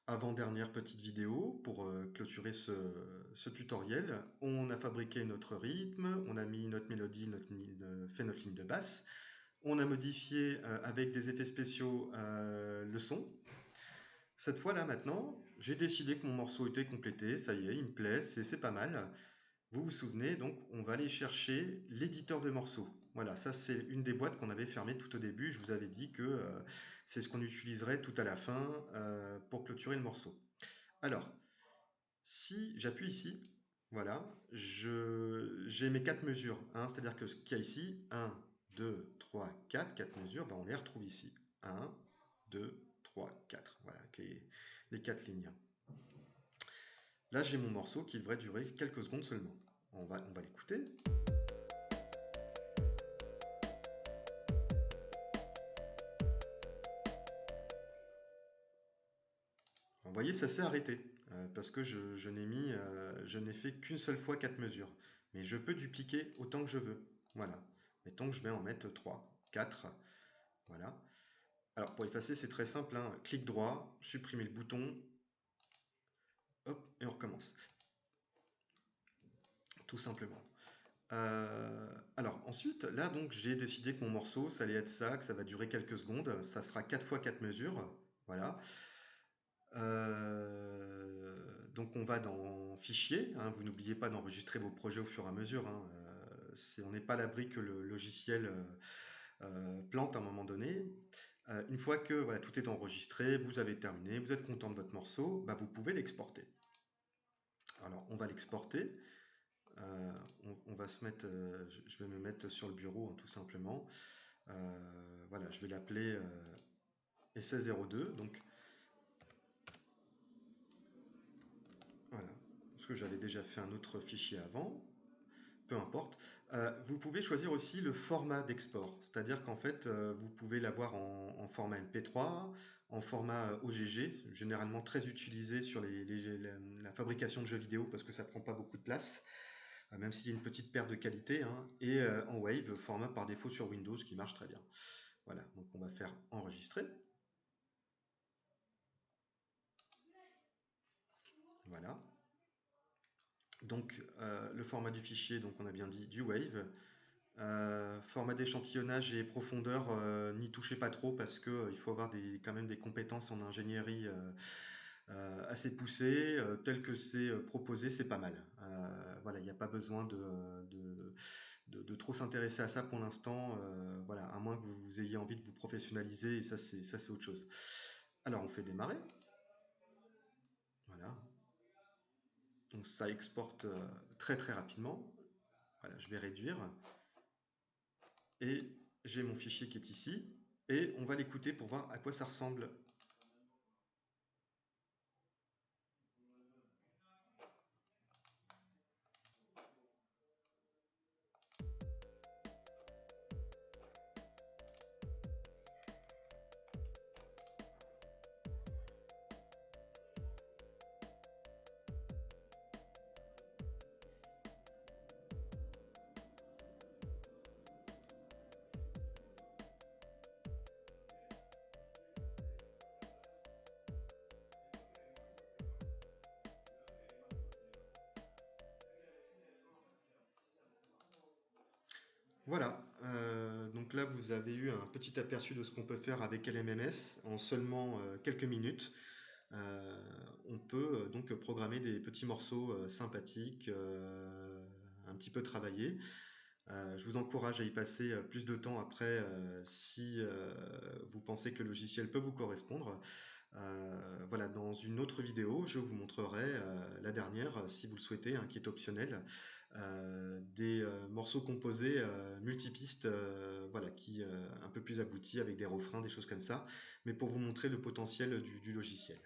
Avant-dernière petite vidéo pour clôturer ce tutoriel. On a fabriqué notre rythme, on a mis notre mélodie, fait notre ligne de basse. On a modifié avec des effets spéciaux le son. Cette fois-là maintenant, j'ai décidé que mon morceau était complété, ça y est, il me plaît, c'est pas mal. Vous vous souvenez, donc on va aller chercher l'éditeur de morceaux. Voilà, ça c'est une des boîtes qu'on avait fermées tout au début. Je vous avais dit que c'est ce qu'on utiliserait tout à la fin pour clôturer le morceau. Alors, si j'appuie ici, voilà, j'ai mes quatre mesures, hein, c'est-à-dire que ce qu'il y a ici, 1, 2, 3, 4, 4 mesures, ben on les retrouve ici. 1, 2, 3, 4, voilà, avec les quatre lignes. Là, j'ai mon morceau qui devrait durer quelques secondes seulement. On va l'écouter. Vous voyez, ça s'est arrêté parce que je n'ai fait qu'une seule fois 4 mesures. Mais je peux dupliquer autant que je veux. Voilà. Mettons que je vais en mettre 3, 4. Voilà. Alors pour effacer, c'est très simple, hein. Clic droit, supprimer le bouton, hop, et on recommence. Tout simplement. Alors ensuite, là donc j'ai décidé que mon morceau, ça allait être ça, que ça va durer quelques secondes. Ça sera 4 fois 4 mesures. Voilà. Donc on va dans Fichier, hein, vous n'oubliez pas d'enregistrer vos projets au fur et à mesure, hein, on n'est pas à l'abri que le logiciel plante à un moment donné. Une fois que voilà, tout est enregistré, vous avez terminé, vous êtes content de votre morceau, bah, vous pouvez l'exporter. Alors on va l'exporter, on va se mettre, je vais me mettre sur le bureau, hein, tout simplement. Voilà, je vais l'appeler Essai02, donc voilà, parce que j'avais déjà fait un autre fichier avant. Peu importe. Vous pouvez choisir aussi le format d'export, c'est-à-dire qu'en fait, vous pouvez l'avoir en format MP3, en format OGG, généralement très utilisé sur la fabrication de jeux vidéo parce que ça prend pas beaucoup de place, même s'il y a une petite perte de qualité, hein, et en Wave, format par défaut sur Windows qui marche très bien. Voilà, donc on va faire enregistrer. Voilà. Donc le format du fichier, donc on a bien dit du Wave. Format d'échantillonnage et profondeur, n'y touchez pas trop parce que il faut avoir quand même des compétences en ingénierie assez poussées. Tel que c'est proposé, c'est pas mal. Voilà, il n'y a pas besoin de trop s'intéresser à ça pour l'instant. Voilà, à moins que vous ayez envie de vous professionnaliser, et ça c'est autre chose. Alors on fait démarrer. Voilà. Donc ça exporte très très rapidement. Voilà, je vais réduire. Et j'ai mon fichier qui est ici, et on va l'écouter pour voir à quoi ça ressemble. Voilà, donc là vous avez eu un petit aperçu de ce qu'on peut faire avec LMMS en seulement quelques minutes. On peut donc programmer des petits morceaux sympathiques, un petit peu travaillés. Je vous encourage à y passer plus de temps après si vous pensez que le logiciel peut vous correspondre. Voilà, dans une autre vidéo, je vous montrerai la dernière, si vous le souhaitez, hein, qui est optionnelle, des morceaux composés multipistes, voilà, qui un peu plus aboutis avec des refrains, des choses comme ça, mais pour vous montrer le potentiel du logiciel.